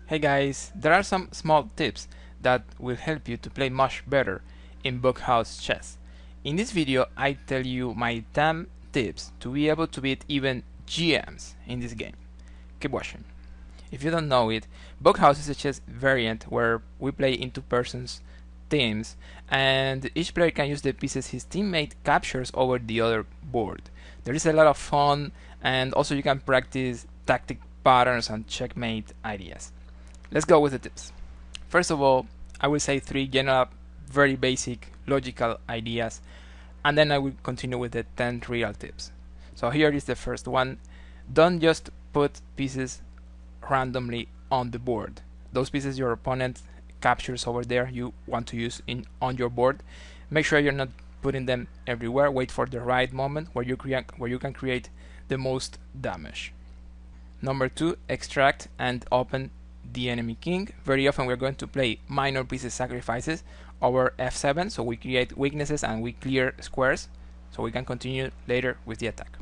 Hey guys, there are some small tips that will help you to play much better in Bughouse Chess. In this video, I tell you my 10 tips to be able to beat even GMs in this game. Keep watching. If you don't know it, Bughouse is a chess variant where we play in two-persons teams, and each player can use the pieces his teammate captures over the other board. There is a lot of fun, and also you can practice tactic patterns and checkmate ideas. Let's go with the tips. First of all, I will say 3 general, very basic, logical ideas, and then I will continue with the 10 real tips. So here is the first one. Don't just put pieces randomly on the board. Those pieces your opponent captures over there you want to use on your board. Make sure you're not putting them everywhere. Wait for the right moment where you can create the most damage. Number 2, extract and open the enemy king. Very often we're going to play minor pieces sacrifices over f7, so we create weaknesses and we clear squares, so we can continue later with the attack.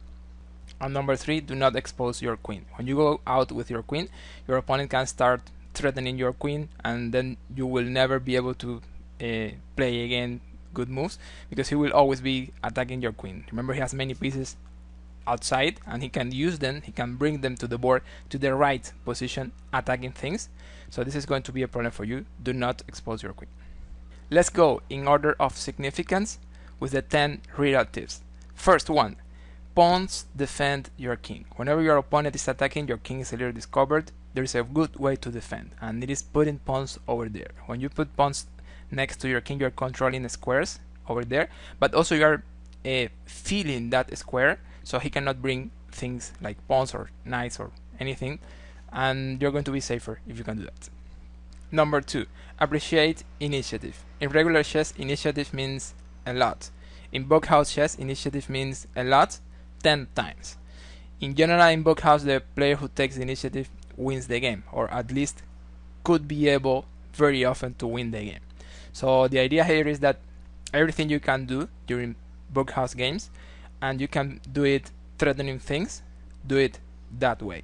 And number 3, do not expose your queen. When you go out with your queen, your opponent can start threatening your queen, and then you will never be able to play again good moves, because he will always be attacking your queen. Remember, he has many pieces outside and he can use them, he can bring them to the board to the right position, attacking things. So this is going to be a problem for you. Do not expose your queen. Let's go in order of significance with the 10 real tips. First one, pawns defend your king. Whenever your opponent is attacking, your king is a little discovered, there is a good way to defend, and it is putting pawns over there. When you put pawns next to your king, you're controlling the squares over there, but also you are filling that square so he cannot bring things like pawns or knights or anything, and you're going to be safer if you can do that. Number 2, appreciate initiative. In regular chess, initiative means a lot. In Bughouse chess, initiative means a lot 10 times. In general, in Bughouse, the player who takes the initiative wins the game, or at least could be able very often to win the game. So the idea here is that everything you can do during Bughouse games, and you can do it threatening things, do it that way.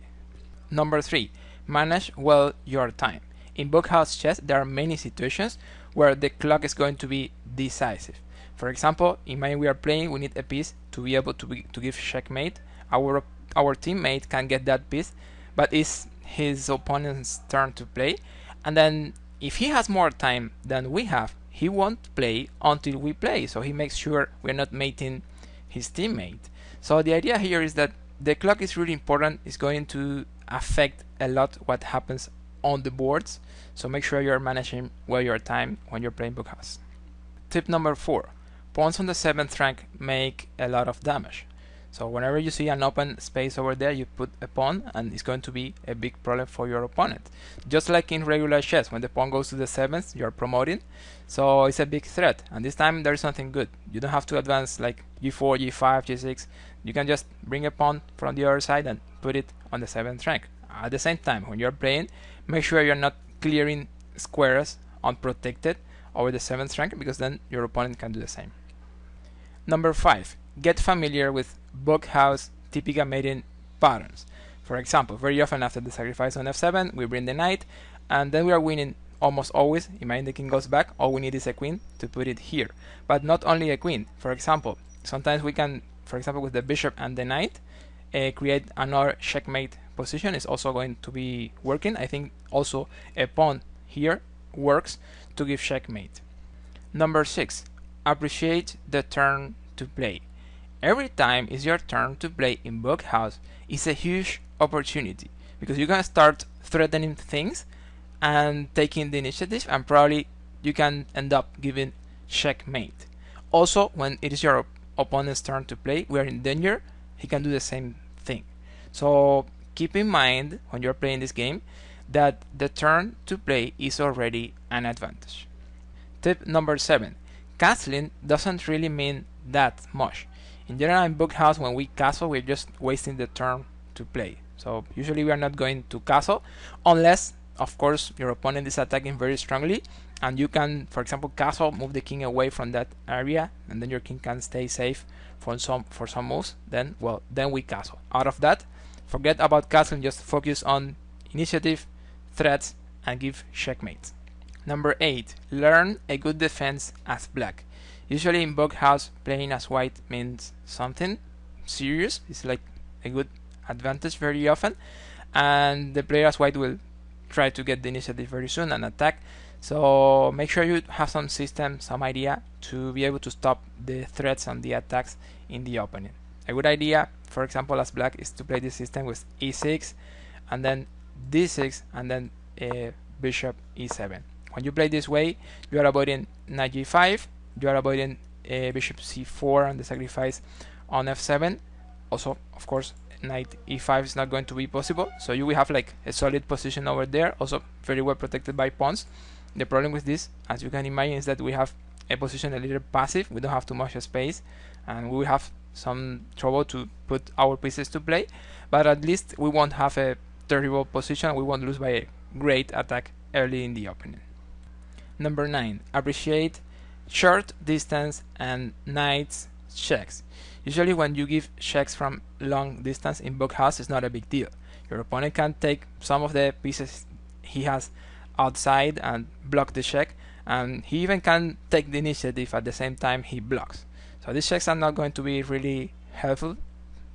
Number 3, manage well your time. In Bughouse chess, there are many situations where the clock is going to be decisive. For example, in mine we are playing, we need a piece to be able to give checkmate. Our teammate can get that piece, but it's his opponent's turn to play, and then if he has more time than we have, he won't play until we play, so he makes sure we're not mating his teammate. So the idea here is that the clock is really important. It's going to affect a lot what happens on the boards, so make sure you're managing well your time when you're playing Bughouse. Tip number 4, pawns on the 7th rank make a lot of damage. So whenever you see an open space over there, you put a pawn, and it's going to be a big problem for your opponent. Just like in regular chess, when the pawn goes to the 7th, you're promoting, so it's a big threat. And this time there's something good. You don't have to advance like g4, g5, g6. You can just bring a pawn from the other side and put it on the 7th rank. At the same time, when you're playing, make sure you're not clearing squares unprotected over the 7th rank, because then your opponent can do the same. Number 5, get familiar with Bughouse typical mating patterns. For example, very often after the sacrifice on f7, we bring the knight, and then we are winning almost always. Imagine the king goes back, all we need is a queen to put it here. But not only a queen. For example, sometimes we can, for example with the bishop and the knight, create another checkmate position. Is also going to be working. I think also a pawn here works to give checkmate. Number 6, appreciate the turn to play. Every time it's your turn to play in Bughouse is a huge opportunity, because you can start threatening things and taking the initiative, and probably you can end up giving checkmate. Also, when it is your opponent's turn to play, we are in danger, he can do the same thing. So keep in mind when you're playing this game that the turn to play is already an advantage. Tip number 7, castling doesn't really mean that much. In general, in Bughouse, when we castle, we're just wasting the turn to play. So usually we are not going to castle, unless, of course, your opponent is attacking very strongly, and you can, for example, castle, move the king away from that area, and then your king can stay safe for some moves. Then we castle. Out of that, forget about castling. Just focus on initiative, threats, and give checkmate. Number 8. Learn a good defense as black. Usually in Bughouse, playing as white means something serious. It's like a good advantage very often, and the player as white will try to get the initiative very soon and attack. So make sure you have some system, some idea to be able to stop the threats and the attacks in the opening. A good idea, for example, as black, is to play this system with e6 and then d6 and then bishop e7. When you play this way, you are avoiding knight g5, you are avoiding bishop c4 and the sacrifice on f7. Also, of course, knight e5 is not going to be possible, so you will have like a solid position over there, also very well protected by pawns. The problem with this, as you can imagine, is that we have a position a little passive, we don't have too much space, and we will have some trouble to put our pieces to play, but at least we won't have a terrible position, we won't lose by a great attack early in the opening. Number 9. Appreciate short distance and knights checks. Usually when you give checks from long distance in Bughouse, it's not a big deal. Your opponent can take some of the pieces he has outside and block the check, and he even can take the initiative at the same time he blocks. So these checks are not going to be really helpful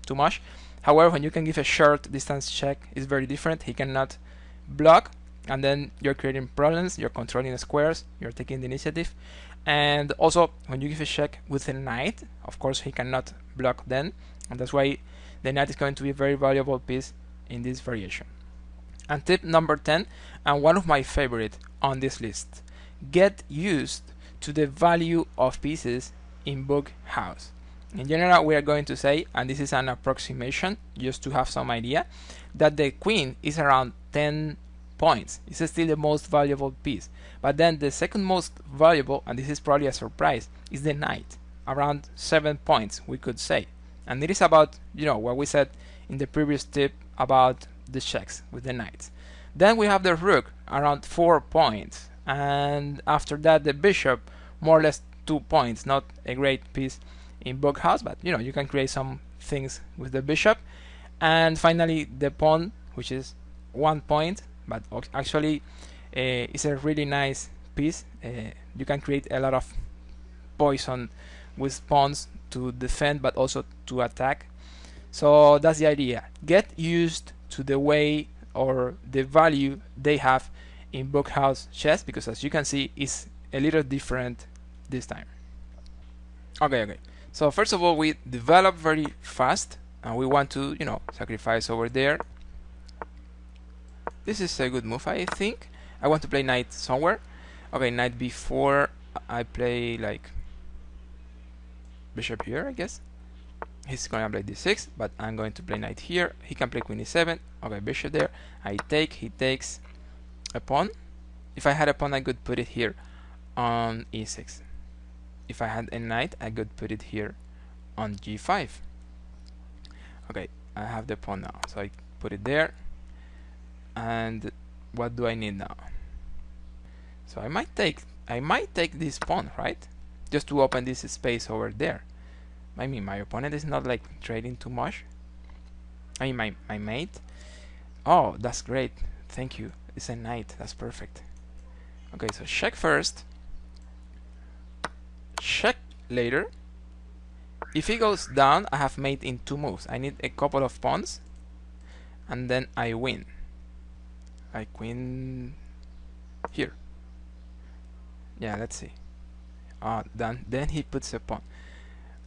too much. However, when you can give a short distance check, it's very different. He cannot block, and then you're creating problems, you're controlling the squares, you're taking the initiative. And also, when you give a check with a knight, of course he cannot block then, and that's why the knight is going to be a very valuable piece in this variation. And tip number 10, and one of my favorite on this list: get used to the value of pieces in Bughouse. In general, we are going to say, and this is an approximation just to have some idea, that the queen is around 10 points. It's still the most valuable piece. But then the second most valuable, and this is probably a surprise, is the knight, around 7 points, we could say. And it is about, what we said in the previous tip about the checks with the knights. Then we have the rook, around 4 points. And after that, the bishop, more or less 2 points. Not a great piece in Bughouse, but you can create some things with the bishop. And finally, the pawn, which is 1 point, but actually it's a really nice piece. You can create a lot of poison with pawns to defend but also to attack. So that's the idea. Get used to the way or the value they have in Bughouse chess, because as you can see, it's a little different this time. Okay. So first of all, we develop very fast and we want to, sacrifice over there. This is a good move, I think. I want to play knight somewhere. Okay, knight b4. I play like bishop here, I guess. He's gonna play d6, but I'm going to play knight here. He can play queen e7. Okay, bishop there. I take. He takes a pawn. If I had a pawn, I could put it here on e6. If I had a knight, I could put it here on g5. Okay, I have the pawn now, so I put it there. And what do I need now? So I might take this pawn, right? Just to open this space over there. I mean, my opponent is not like trading too much. I mean, my mate. Oh, that's great. Thank you. It's a knight. That's perfect. Okay, so check first. Check later. If he goes down, I have mate in 2 moves. I need a couple of pawns, and then I win. I queen here. Yeah, let's see. Then he puts a pawn.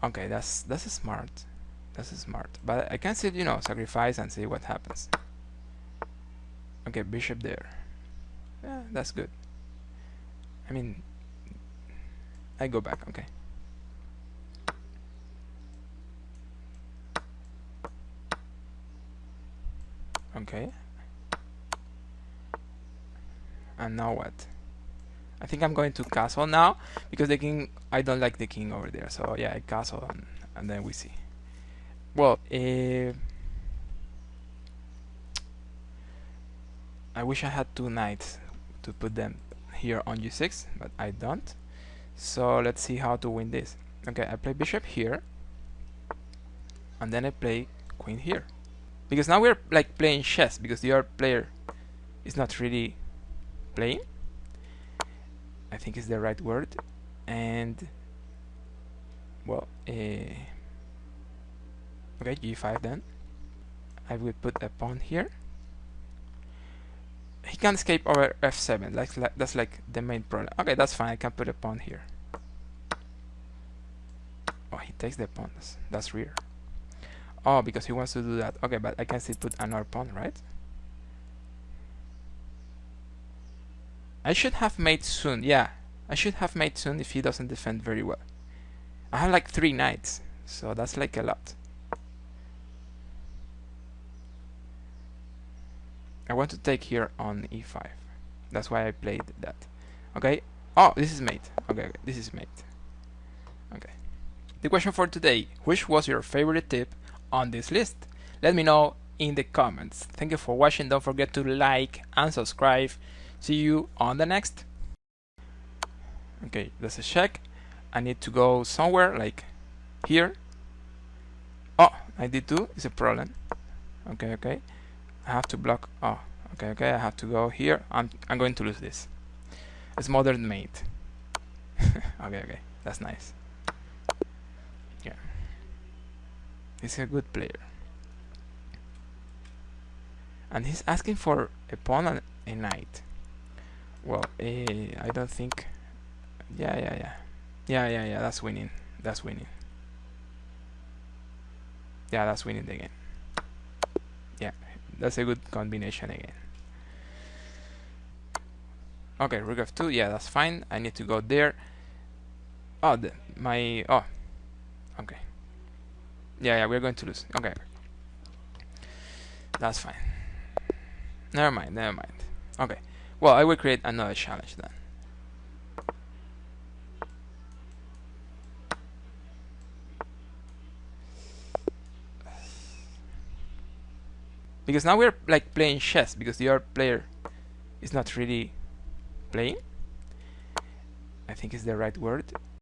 Okay, that's smart. That's smart. But I can still, sacrifice and see what happens. Okay, bishop there. Yeah, that's good. I mean, I go back. Okay. Okay. And now what? I think I'm going to castle now, because the king, I don't like the king over there. So yeah, I castle and then we see. Well, I wish I had 2 knights to put them here on g6, but I don't. So let's see how to win this. Okay, I play bishop here, and then I play queen here. Because now we're like playing chess, because the other player is not really playing, I think is the right word. And well, okay, g5 then. I will put a pawn here. He can't escape over f7. That's like the main problem. Okay, that's fine. I can put a pawn here. Oh, he takes the pawn. That's rear. Oh, because he wants to do that. Okay, but I can still put another pawn, right? I should have made soon. Yeah, I should have made soon if he doesn't defend very well. I have like 3 knights, so that's like a lot. I want to take here on e5. That's why I played that. Okay. Oh, this is mate. Okay, this is mate. Okay. The question for today: which was your favorite tip on this list? Let me know in the comments. Thank you for watching. Don't forget to like and subscribe. See you on the next. Okay, that's a check. I need to go somewhere like here. Oh, I did too. It's a problem. Okay, okay. I have to block. Oh, okay, okay. I have to go here. I'm going to lose this. It's modern mate. Okay, okay. That's nice. Yeah. He's a good player. And he's asking for a pawn and a knight. Well, I don't think. Yeah. That's winning. That's winning. Yeah, that's winning the game. Yeah, that's a good combination again. Okay, rook f2. Yeah, that's fine. I need to go there. Oh, oh. Okay. Yeah, we're going to lose. Okay. That's fine. Never mind. Okay. Well, I will create another challenge then. Because now we're like playing chess, because the other player is not really playing. I think is the right word.